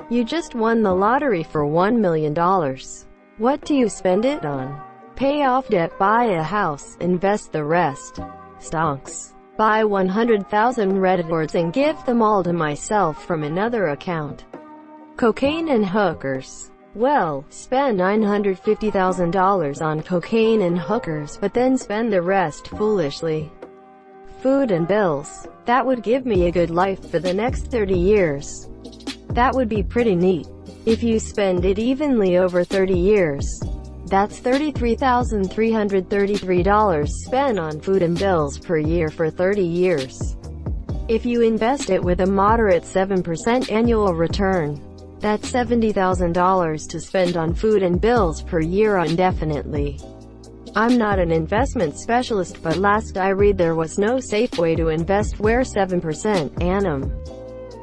You just won the lottery for $1 million. What do you spend it on? Pay off debt, buy a house, invest the rest. Stonks. Buy 100,000 Reddit words and give them all to myself from another account. Cocaine and hookers. Well, spend $950,000 on cocaine and hookers, but then spend the rest foolishly. Food and bills. That would give me a good life for the next 30 years. That would be pretty neat. If you spend it evenly over 30 years, that's $33,333 spent on food and bills per year for 30 years. If you invest it with a moderate 7% annual return, that's $70,000 to spend on food and bills per year indefinitely. I'm not an investment specialist, but last I read there was no safe way to invest where 7% annum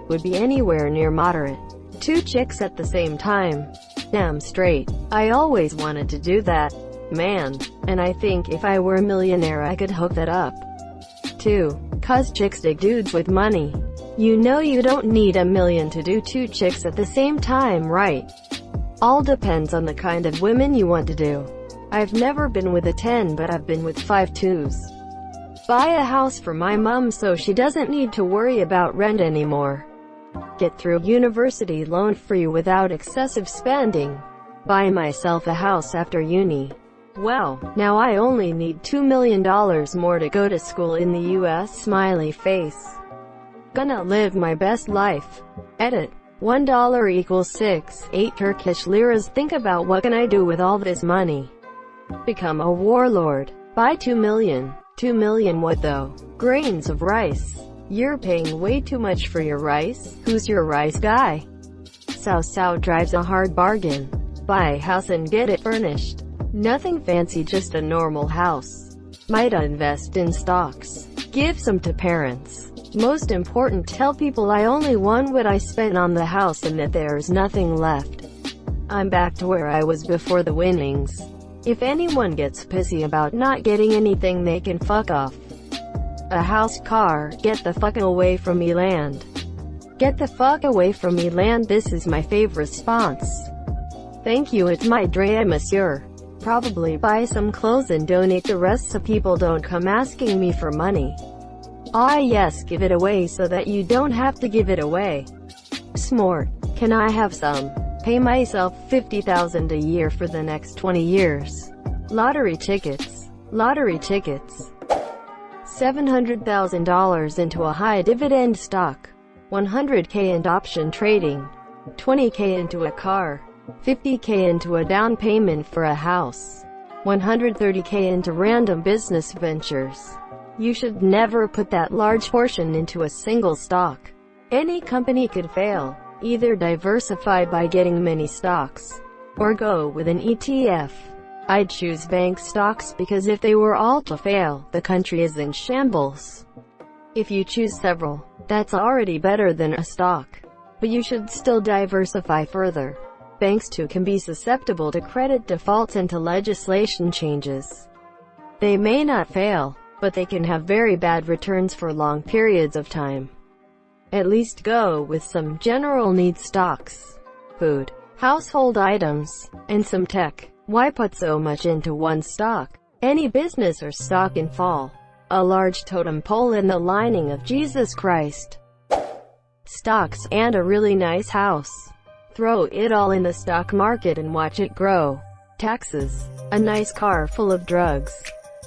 would be anywhere near moderate. 2 chicks at the same time. Damn straight. I always wanted to do that, man. And I think if I were a millionaire I could hook that up. 2. 'Cause chicks dig dudes with money. You know you don't need $1 million to do 2 chicks at the same time, right? All depends on the kind of women you want to do. I've never been with a 10, but I've been with 5 twos. Buy a house for my mom so she doesn't need to worry about rent anymore. Get through university loan free without excessive spending. Buy myself a house after uni. Well, now I only need $2 million more to go to school in the US, smiley face. Gonna live my best life. Edit. $1 equals 6.8 Turkish liras. Think about what can I do with all this money. Become a warlord. Buy 2 million. 2 million what though? Grains of rice. You're paying way too much for your rice. Who's your rice guy? Sao drives a hard bargain. Buy a house and get it furnished. Nothing fancy, just a normal house. Might invest in stocks. Give some to parents. Most important, tell people I only won what I spent on the house and that there's nothing left. I'm back to where I was before the winnings. If anyone gets pissy about not getting anything, they can fuck off. A house, car, get the fuck away from me land. Get the fuck away from me land. This is my favorite response. Thank you, it's my dream, monsieur. Probably buy some clothes and donate the rest so people don't come asking me for money. Ah yes, give it away so that you don't have to give it away. Smart. Can I have some? Pay myself $50,000 a year for the next 20 years. Lottery tickets. Lottery tickets. $700,000 into a high dividend stock. $100K in option trading. $20K into a car. $50K into a down payment for a house. $130K into random business ventures. You should never put that large portion into a single stock. Any company could fail. Either diversify by getting many stocks, or go with an ETF. I'd choose bank stocks because if they were all to fail, the country is in shambles. If you choose several, that's already better than a stock. But you should still diversify further. Banks too can be susceptible to credit defaults and to legislation changes. They may not fail, but they can have very bad returns for long periods of time. At least go with some general need stocks. Food, household items, and some tech. Why put so much into one stock? Any business or stock can fall. A large totem pole in the lining of Jesus Christ. Stocks, and a really nice house. Throw it all in the stock market and watch it grow. Taxes, a nice car full of drugs.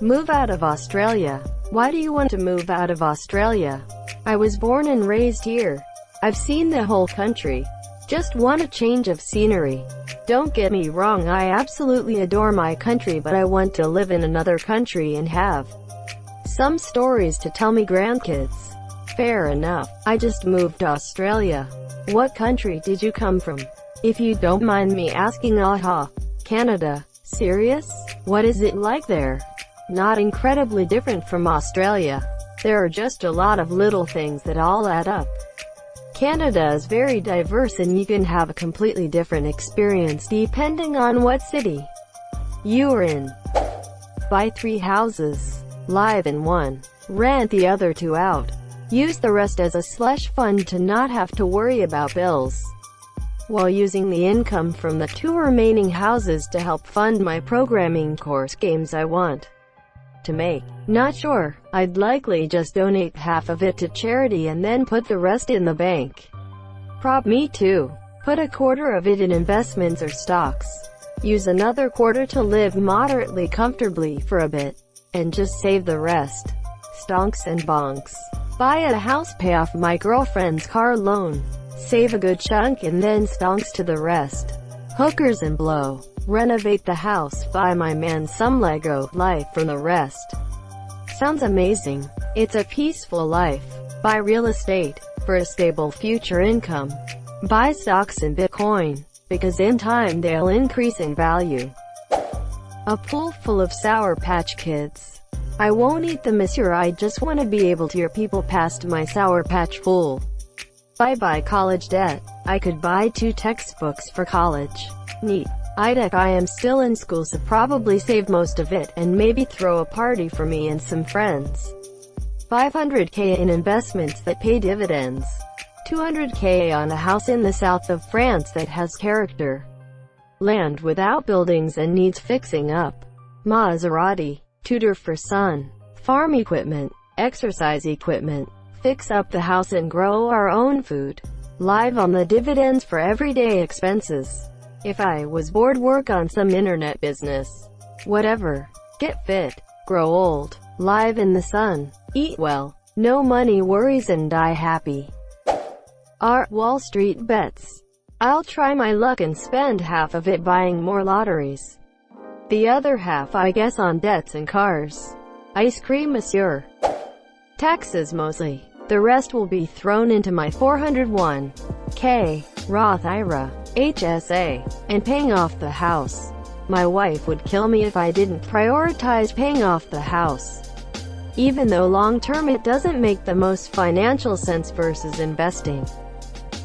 Move out of Australia. Why do you want to move out of Australia? I was born and raised here. I've seen the whole country. Just want a change of scenery. Don't get me wrong, I absolutely adore my country, but I want to live in another country and have some stories to tell me grandkids. Fair enough. I just moved to Australia. What country did you come from? If you don't mind me asking. Aha. Canada. Serious? What is it like there? Not incredibly different from Australia. There are just a lot of little things that all add up. Canada is very diverse and you can have a completely different experience depending on what city you are in. Buy 3 houses. Live in one. Rent the other 2 out. Use the rest as a slush fund to not have to worry about bills. while using the income from the 2 remaining houses to help fund my programming course games I want to make. Not sure. I'd likely just donate half of it to charity and then put the rest in the bank. Prop me too. Put a quarter of it in investments or stocks. Use another quarter to live moderately comfortably for a bit. And just save the rest. Stonks and bonks. Buy a house, pay off my girlfriend's car loan. Save a good chunk and then stonks to the rest. Hookers and blow. Renovate the house, buy my man some Lego, life from the rest. Sounds amazing. It's a peaceful life. Buy real estate, for a stable future income. Buy stocks in Bitcoin, because in time they'll increase in value. A pool full of Sour Patch Kids. I won't eat them this year, I just want to be able to hear people past my Sour Patch pool. Bye-bye college debt. I could buy 2 textbooks for college. Neat. I am still in school, so probably save most of it, and maybe throw a party for me and some friends. $500K in investments that pay dividends. $200K on a house in the south of France that has character. Land without buildings and needs fixing up. Maserati. Tutor for son. Farm equipment. Exercise equipment. Fix up the house and grow our own food. Live on the dividends for everyday expenses. If I was bored, work on some internet business. Whatever. Get fit. Grow old. Live in the sun. Eat well. No money worries and die happy. Wall Street bets. I'll try my luck and spend half of it buying more lotteries. The other half I guess on debts and cars. Ice cream, monsieur. Taxes mostly. The rest will be thrown into my 401k, Roth IRA, HSA, and paying off the house. My wife would kill me if I didn't prioritize paying off the house. Even though long-term it doesn't make the most financial sense versus investing.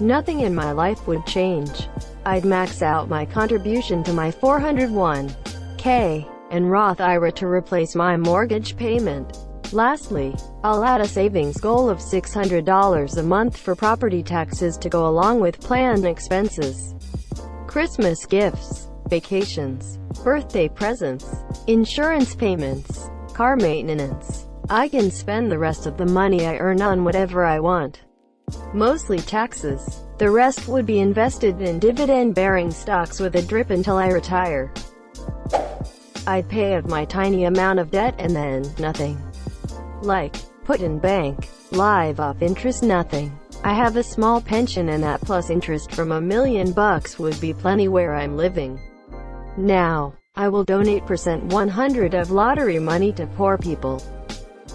Nothing in my life would change. I'd max out my contribution to my 401k and Roth IRA to replace my mortgage payment. Lastly, I'll add a savings goal of $600 a month for property taxes to go along with planned expenses. Christmas gifts, vacations, birthday presents, insurance payments, car maintenance. I can spend the rest of the money I earn on whatever I want. Mostly taxes. The rest would be invested in dividend-bearing stocks with a drip until I retire. I'd pay off my tiny amount of debt and then nothing. Like, put in bank, live off interest, nothing. I have a small pension and that plus interest from $1 million would be plenty where I'm living. Now, I will donate %100 of lottery money to poor people.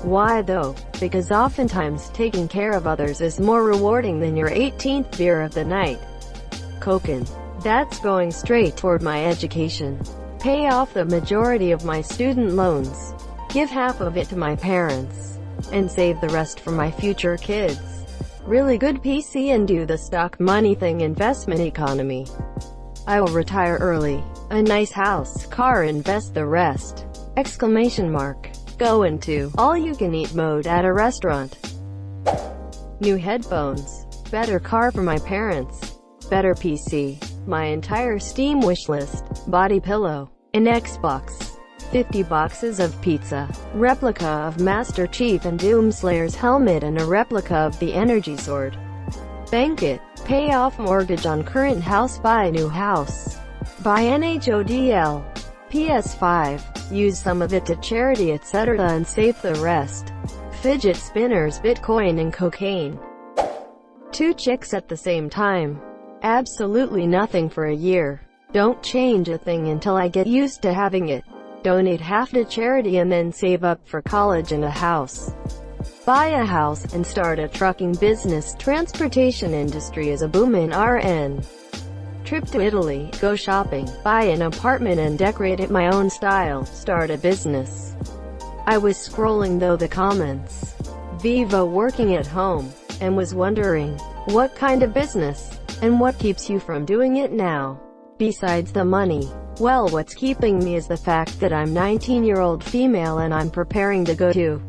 Why though? Because oftentimes taking care of others is more rewarding than your 18th beer of the night. Cokin. That's going straight toward my education. Pay off the majority of my student loans. Give half of it to my parents. And save the rest for my future kids. Really good PC and do the stock money thing, investment economy. I will retire early. A nice house, car, invest the rest. Exclamation mark. Go into all-you-can-eat mode at a restaurant. New headphones. Better car for my parents. Better PC. My entire Steam wishlist. Body pillow. An Xbox. 50 boxes of pizza. Replica of Master Chief and Doomslayer's helmet and a replica of the energy sword. Bank it. Pay off mortgage on current house. Buy new house. Buy NHODL. PS5. Use some of it to charity etc. and save the rest. Fidget spinners, Bitcoin and cocaine. 2 chicks at the same time. Absolutely nothing for a year. Don't change a thing until I get used to having it. Donate half to charity and then save up for college and a house. Buy a house and start a trucking business. Transportation industry is a boom in RN. Trip to Italy, go shopping, buy an apartment and decorate it my own style, start a business. I was scrolling though the comments. Viva working at home, and was wondering, what kind of business? And what keeps you from doing it now? Besides the money. Well, what's keeping me is the fact that I'm 19-year-old female and I'm preparing to go to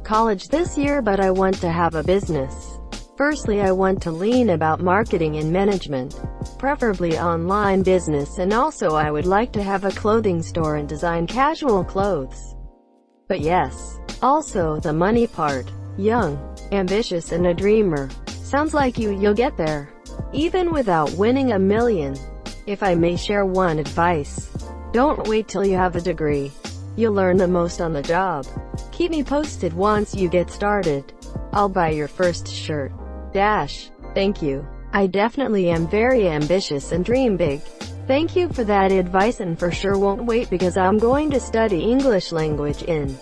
college this year, but I want to have a business. Firstly, I want to learn about marketing and management, preferably online business, and also I would like to have a clothing store and design casual clothes. But yes, also the money part. Young, ambitious and a dreamer. Sounds like you'll get there, even without winning $1 million. If I may share one advice, don't wait till you have a degree. You'll learn the most on the job. Keep me posted once you get started. I'll buy your first shirt. Thank you. I definitely am very ambitious and dream big. Thank you for that advice, and for sure won't wait because I'm going to study English language in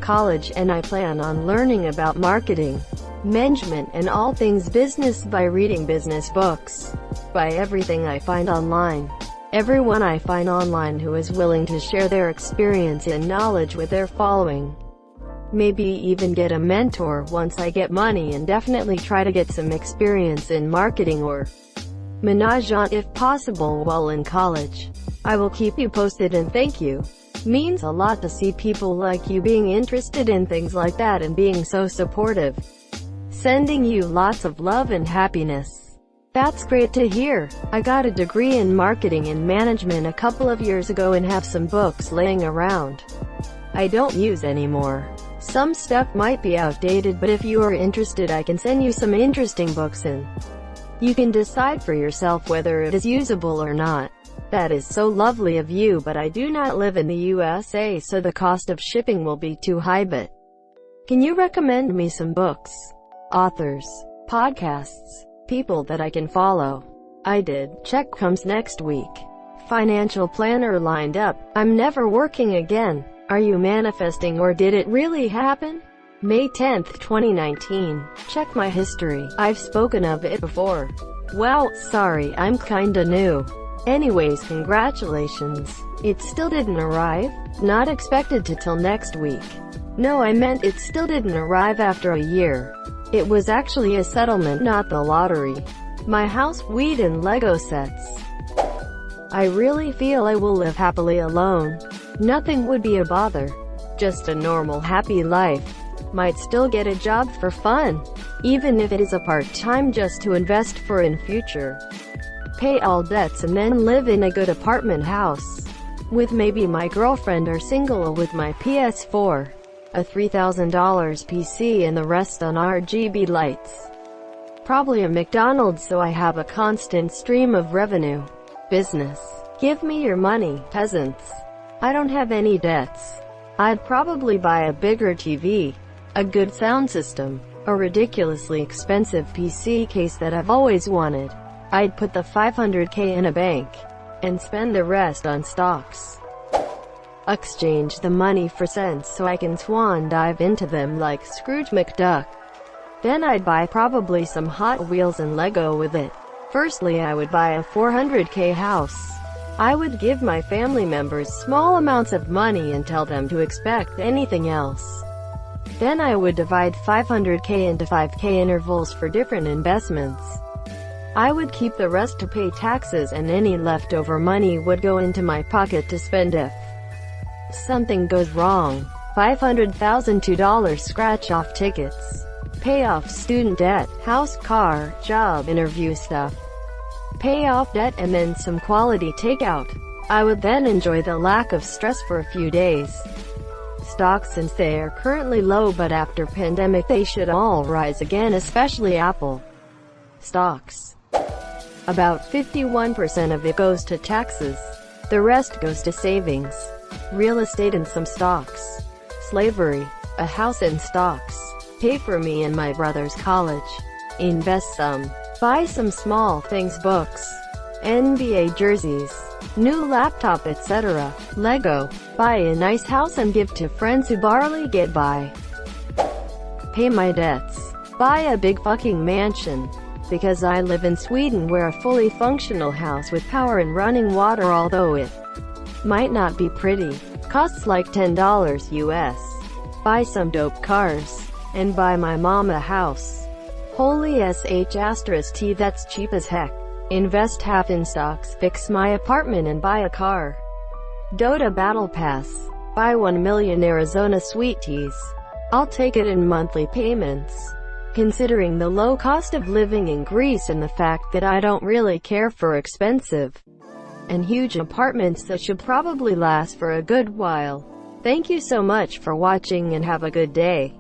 college, and I plan on learning about marketing, management and all things business by reading business books, by everything I find online. Everyone I find online who is willing to share their experience and knowledge with their following. Maybe even get a mentor once I get money, and definitely try to get some experience in marketing or management if possible while in college. I will keep you posted, and thank you. Means a lot to see people like you being interested in things like that and being so supportive. Sending you lots of love and happiness. That's great to hear. I got a degree in marketing and management a couple of years ago and have some books laying around I don't use anymore. Some stuff might be outdated, but if you are interested I can send you some interesting books and you can decide for yourself whether it is usable or not. That is so lovely of you, but I do not live in the USA, so the cost of shipping will be too high. But can you recommend me some books, authors, podcasts, people that I can follow? I did. Check comes next week. Financial planner lined up. I'm never working again. Are you manifesting or did it really happen? May 10th, 2019. Check my history. I've spoken of it before. Well, sorry, I'm kinda new. Anyways, congratulations. It still didn't arrive? Not expected to till next week. No, I meant it still didn't arrive after a year. It was actually a settlement, not the lottery. My house, weed and Lego sets. I really feel I will live happily alone. Nothing would be a bother. Just a normal happy life. Might still get a job for fun, even if it is a part-time, just to invest for in future. Pay all debts and then live in a good apartment house. With maybe my girlfriend, or single with my PS4, a $3,000 PC and the rest on RGB lights. Probably a McDonald's so I have a constant stream of revenue. Business. Give me your money, peasants. I don't have any debts. I'd probably buy a bigger TV, a good sound system, a ridiculously expensive PC case that I've always wanted. I'd put the $500K in a bank, and spend the rest on stocks. Exchange the money for cents so I can swan dive into them like Scrooge McDuck. Then I'd buy probably some Hot Wheels and Lego with it. Firstly, I would buy a $400K house. I would give my family members small amounts of money and tell them to expect anything else. Then I would divide $500K into 5K intervals for different investments. I would keep the rest to pay taxes, and any leftover money would go into my pocket to spend if something goes wrong. $500,000 $2 scratch-off tickets. Pay off student debt, house, car, job, interview stuff. Pay off debt and then some quality takeout. I would then enjoy the lack of stress for a few days. Stocks, since they are currently low, but after pandemic they should all rise again, especially Apple stocks. About 51% of it goes to taxes. The rest goes to savings, real estate and some stocks. Slavery, a house and stocks. Pay for me and my brother's college. Invest some. Buy some small things, books, NBA jerseys, new laptop, etc. Lego. Buy a nice house and give to friends who barely get by. Pay my debts. Buy a big fucking mansion. Because I live in Sweden, where a fully functional house with power and running water, although it might not be pretty, costs like $10 US. Buy some dope cars. And buy my mom a house. Holy sh*t, that's cheap as heck. Invest half in stocks, fix my apartment and buy a car. Dota Battle Pass. Buy 1 million Arizona sweet teas. I'll take it in monthly payments. considering the low cost of living in Greece and the fact that I don't really care for expensive and huge apartments that should probably last for a good while. Thank you so much for watching and have a good day.